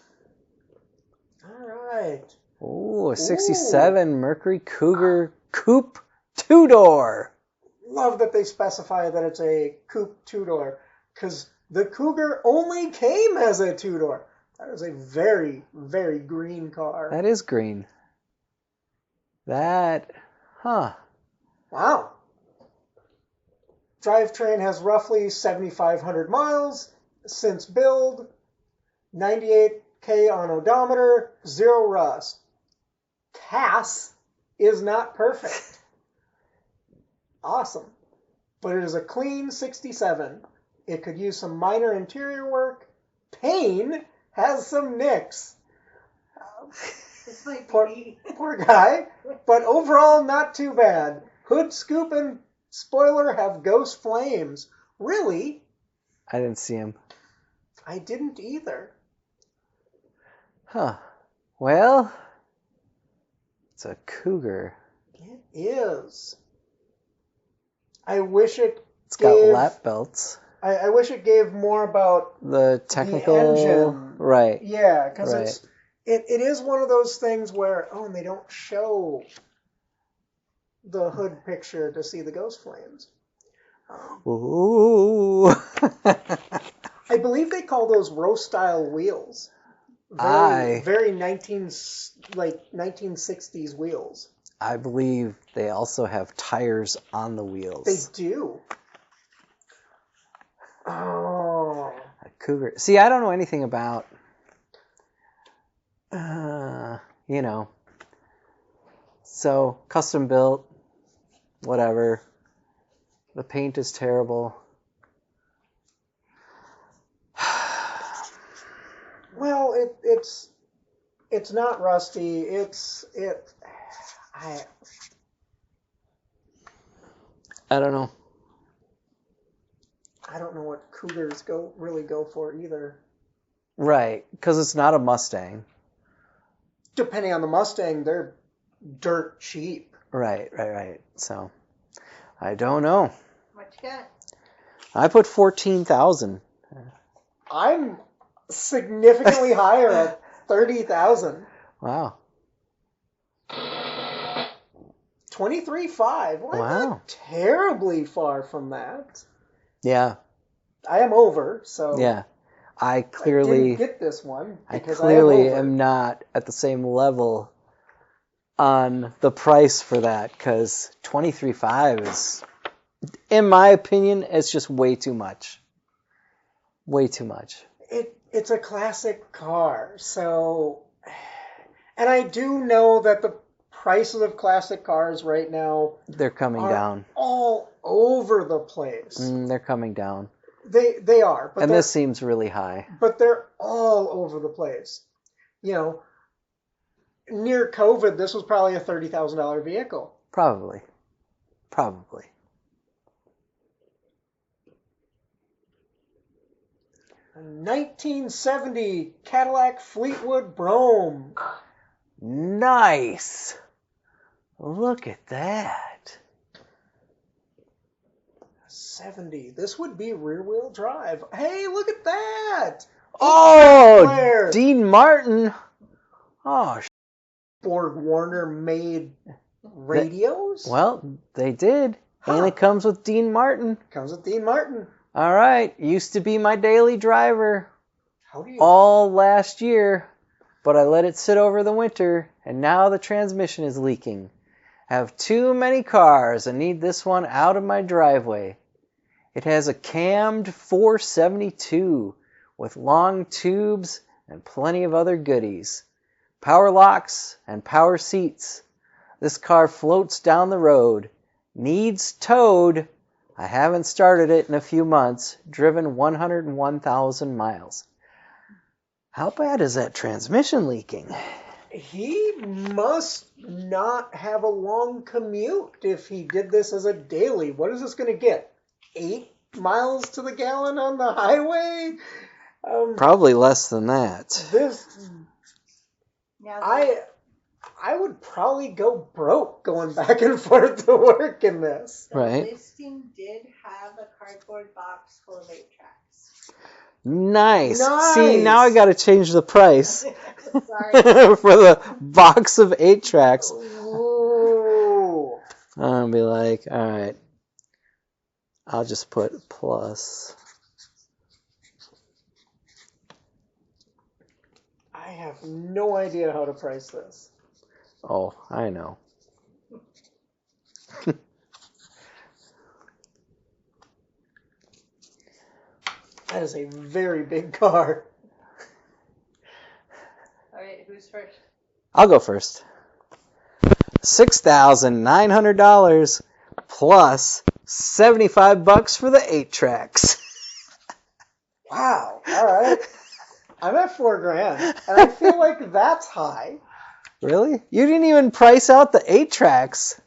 All right. Ooh, a 67 Mercury Cougar Coupe 2-door. Love that they specify that it's a coupe 2-door, because the Cougar only came as a 2-door. That is a very, very green car. That is green. Wow. Drivetrain has roughly 7,500 miles since build, 98K on odometer, 0 rust. CAS is not perfect. Awesome. But it is a clean 67. It could use some minor interior work. Pain has some nicks. This might be poor guy, but overall not too bad. Hood scoop and spoiler have ghost flames. Really? I didn't see him. I didn't either. Huh. Well, it's a Cougar. It is. I wish It's got lap belts. I wish it gave more about the technical engine. Right. Yeah, because it is one of those things where and they don't show the hood picture to see the ghost flames. Ooh. I believe they call those roast style wheels. Very 1960s wheels. I believe they also have tires on the wheels. They do. Oh. A Cougar. See, I don't know anything about, So, custom built, whatever. The paint is terrible. Well, it's not rusty. I don't know. I don't know what Cougars really go for either. Right, because it's not a Mustang. Depending on the Mustang, they're dirt cheap. Right. So, I don't know. What you got? I put 14,000. I'm significantly higher at 30,000. Wow. 23.5. Well, I'm Wow. not terribly far from that. Yeah. I am over, so Yeah. I I clearly didn't get this one I because clearly I am over. am not at the same level on the price for that, because 23.5 is, in my opinion, it's just way too much. Way too much. It's a classic car, so, and I do know that the prices of classic cars right now They're coming are down. all over the place. They're coming down. They are, but And this seems really high. but they're all over the place. You know, near COVID, this was probably a $30,000 vehicle. Probably. 1970 Cadillac Fleetwood Brougham. Nice. Look at that. 70. This would be rear-wheel drive. Hey, look at that! Oh, Player. Dean Martin. Oh, Borg Warner made radios? well, they did. And Huh. it comes with Dean Martin. Comes with Dean Martin. All right. Used to be my daily driver How do you... all last year, but I let it sit over the winter, and now the transmission is leaking. I have too many cars and need this one out of my driveway. It has a cammed 472 with long tubes and plenty of other goodies. Power locks and power seats. This car floats down the road. Needs towed. I haven't started it in a few months. Driven 101,000 miles. How bad is that transmission leaking? He must not have a long commute if he did this as a daily. What is this going to get? 8 miles to the gallon on the highway? Probably less than that. This... Now, I would probably go broke going back and forth to work in this. the Right. listing did have a cardboard box full of 8 tracks. Nice. Nice. See, now I got to change the price Sorry. for the box of 8 tracks. Ooh. I'll be like, all right. I'll just put plus. I have no idea how to price this. Oh, I know. That is a very big car. All right, who's first? I'll go first. $6,900 plus $75 for the 8 tracks. Wow. All right. I'm at $4,000, and I feel like that's high. Really? You didn't even price out the 8 tracks.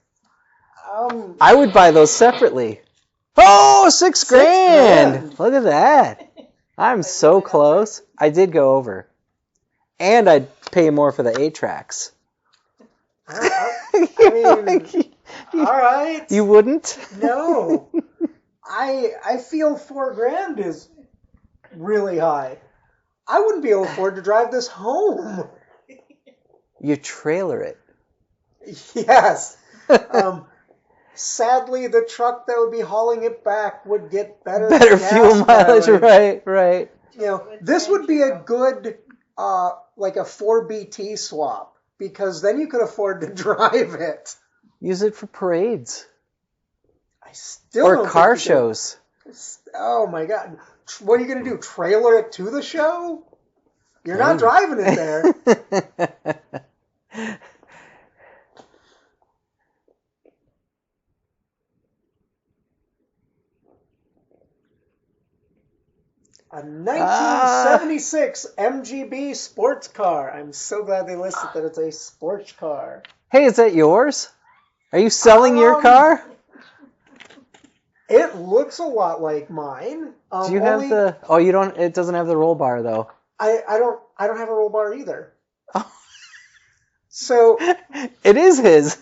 Um, I would buy those separately. Oh, $6 grand. $6,000. Look at that. I'm so close. I did go over. And I'd pay more for the 8 tracks. I mean, all right. You wouldn't? No. I feel $4,000 is really high. I wouldn't be able to afford to drive this home. You trailer it. Yes. Sadly, the truck that would be hauling it back would get better gas fuel mileage. Right. You know, this would be a good, like a 4BT swap, because then you could afford to drive it. Use it for parades. I still Or don't car think you could- shows. Oh my God. What are you going to do? Trailer it to the show? You're not Maybe. driving it there. A 1976 MGB sports car. I'm so glad they listed that it's a sports car. Hey, is that yours? Are you selling your Um, car? It looks a lot like mine. Do you have only the? Oh, you don't. It doesn't have the roll bar though. I don't have a roll bar either. So It is his.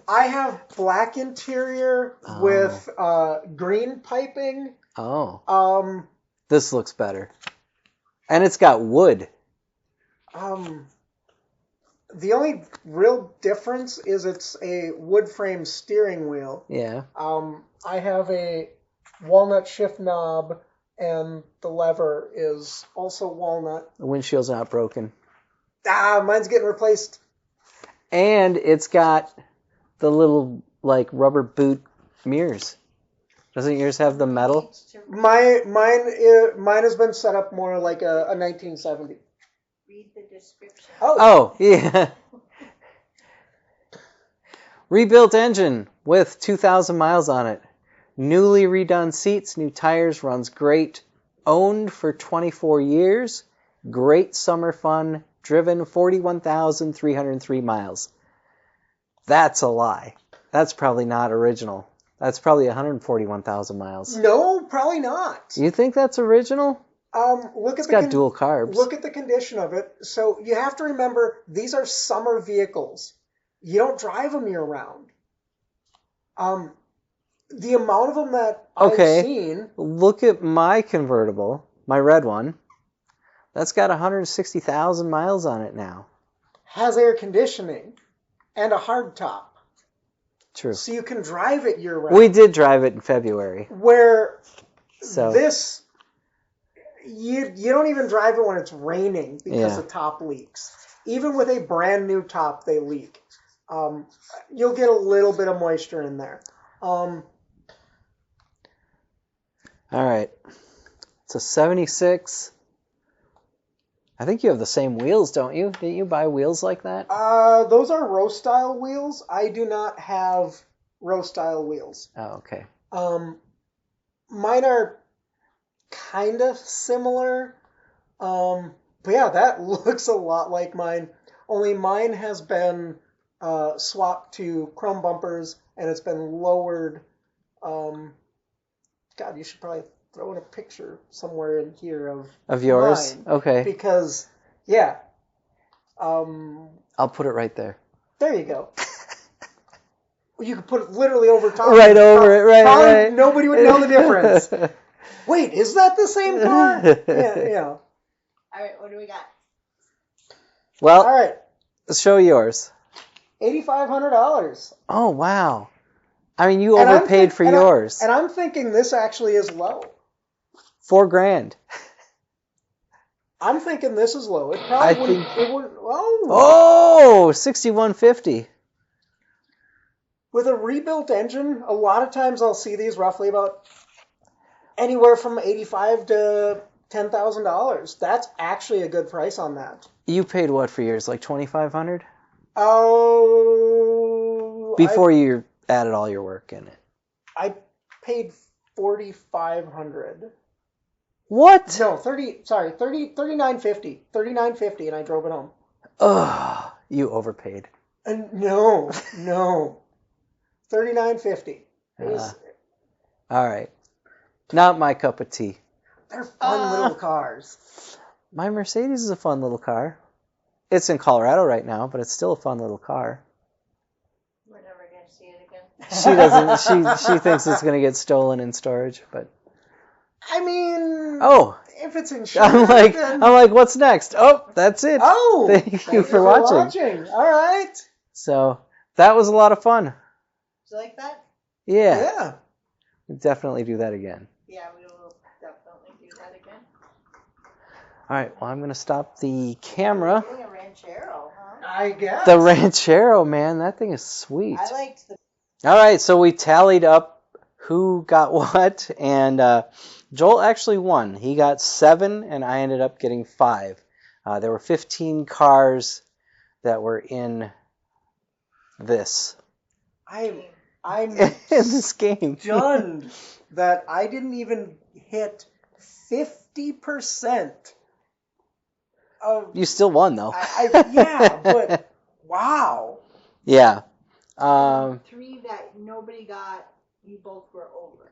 I have black interior with green piping. Oh. This looks better. And it's got wood. The only real difference is it's a wood frame steering wheel. Yeah. I have a walnut shift knob, and the lever is also walnut. The windshield's not broken. Mine's getting replaced. And it's got the little, like, rubber boot mirrors. Doesn't yours have the metal? Mine has been set up more like a 1970. Read the description. Oh, yeah. Rebuilt engine with 2,000 miles on it. Newly redone seats, new tires, runs great. Owned for 24 years. Great summer fun. Driven 41,303 miles. That's a lie. That's probably not original. That's probably 141,000 miles. No, probably not. You think that's original? It's got dual carbs. Look at the condition of it. So you have to remember, these are summer vehicles. You don't drive them year round. The amount of them that I've seen. Look at my convertible, my red one. That's got 160,000 miles on it now. Has air conditioning and a hard top. True. So you can drive it year round. We did drive it in February. Where So this, you don't even drive it when it's raining because the top leaks. Even with a brand new top, they leak. You'll get a little bit of moisture in there. All right. It's a 76. I think you have the same wheels, don't you? Didn't you buy wheels like that? Those are row style wheels. I do not have row style wheels. Oh, okay. Mine are kind of similar. But yeah, that looks a lot like mine. Only mine has been swapped to chrome bumpers, and it's been lowered. God, you should probably throw in a picture somewhere in here of yours. Mine, okay. Because yeah. I'll put it right there. There you go. You could put it literally over top. Right over it, right, probably right. Nobody would know the difference. Wait, is that the same car? Yeah. All right, what do we got? Well, all right. Let's show yours. $8,500. Oh, wow. I mean, you overpaid for yours. And I'm thinking this actually is low. $4,000. I'm thinking this is low. It probably wouldn't. Oh, 6150. With a rebuilt engine, a lot of times I'll see these roughly about anywhere from $85,000 to $10,000. That's actually a good price on that. You paid what for yours? Like $2,500? Oh. Before you added all your work in it. I paid $4,500. What? No, $39.50. $39.50, and I drove it home. Ugh, you overpaid. No. $39.50. All right. Not my cup of tea. They're fun little cars. My Mercedes is a fun little car. It's in Colorado right now, but it's still a fun little car. We're never going to see it again. She doesn't. She thinks it's going to get stolen in storage, but. I mean. Oh. If it's insured. I'm like, what's next? Oh, that's it. Oh. Thank you for watching. All right. So that was a lot of fun. Did you like that? Yeah. We'll definitely do that again. Yeah, we will definitely do that again. All right. Well, I'm going to stop the camera. You're a Ranchero, huh? I guess. The Ranchero, man, that thing is sweet. I liked the. All right, so we tallied up who got what, and Joel actually won. He got 7, and I ended up getting 5. There were 15 cars that were in this. I'm in this game. stunned that I didn't even hit 50 50% of. You still won though. Yeah, but wow. Yeah. 3 that nobody got, you both were over.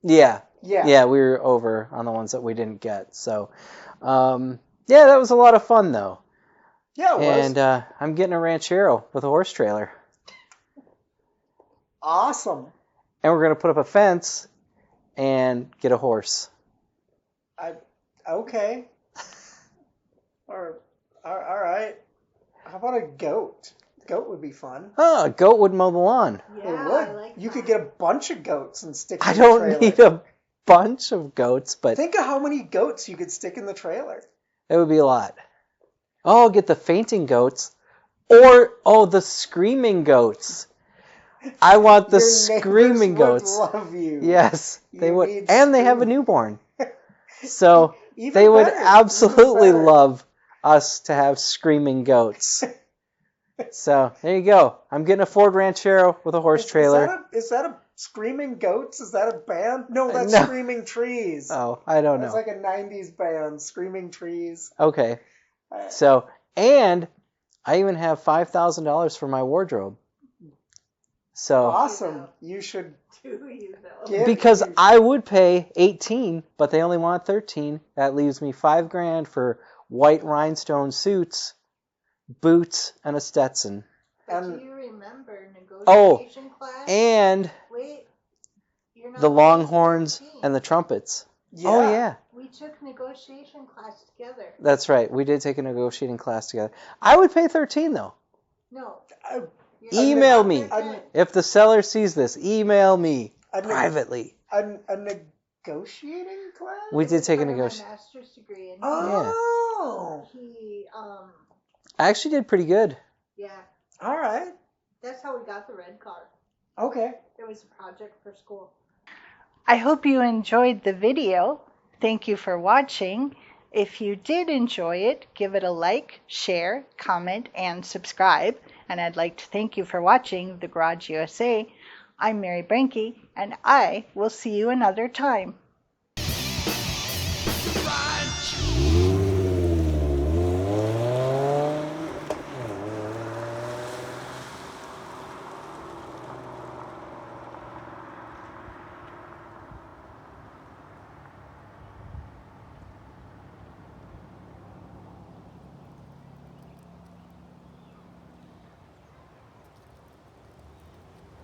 Yeah. Yeah. Yeah, we were over on the ones that we didn't get. So, yeah, that was a lot of fun though. Yeah, it was. And I'm getting a Ranchero with a horse trailer. Awesome. And we're going to put up a fence and get a horse. Okay. All right. How about a goat? Goat would be fun. Oh, a goat would mow the lawn. Yeah, It would. I like You that. could get a bunch of goats and stick them I in the don't trailer. need a bunch of goats, but Think of how many goats you could stick in the trailer. it would be a lot. Oh, I'll get the fainting goats. Or, the screaming goats. I want the Your screaming neighbors goats. would love you. Yes, they You would. need And they have a screaming. newborn. So Even they would better, even absolutely better. love us to have screaming goats. So there you go. I'm getting a Ford Ranchero with a horse trailer. Is that a Screaming Goats? Is that a band? No, that's No. Screaming Trees. Oh, I don't That's know. like a 90s band, Screaming Trees. Okay. So, and I even have $5,000 for my wardrobe. So, Awesome. You should Do you though? get because I would pay 18, but they only want 13. That leaves me $5,000 for white rhinestone suits, boots, and a Stetson. But And- do you remember Oh, negotiation class? And Wait, you're not the longhorns 13. and the trumpets. Yeah. Oh, yeah. We took negotiation class together. That's right. We did take a negotiating class together. I would pay 13 though. No. Uh, you're Email not me. 13. If the seller sees this, email me A neg- privately. a negotiating class? We did take a Part of my negotiation. master's degree, and Oh. he I actually did pretty good. yeah, All right. that's how we got the red car. Okay. It was a project for school. I hope you enjoyed the video. Thank you for watching. If you did enjoy it, give it a like, share, comment, and subscribe. And I'd like to thank you for watching The Garage USA. I'm Mary Branke, and I will see you another time.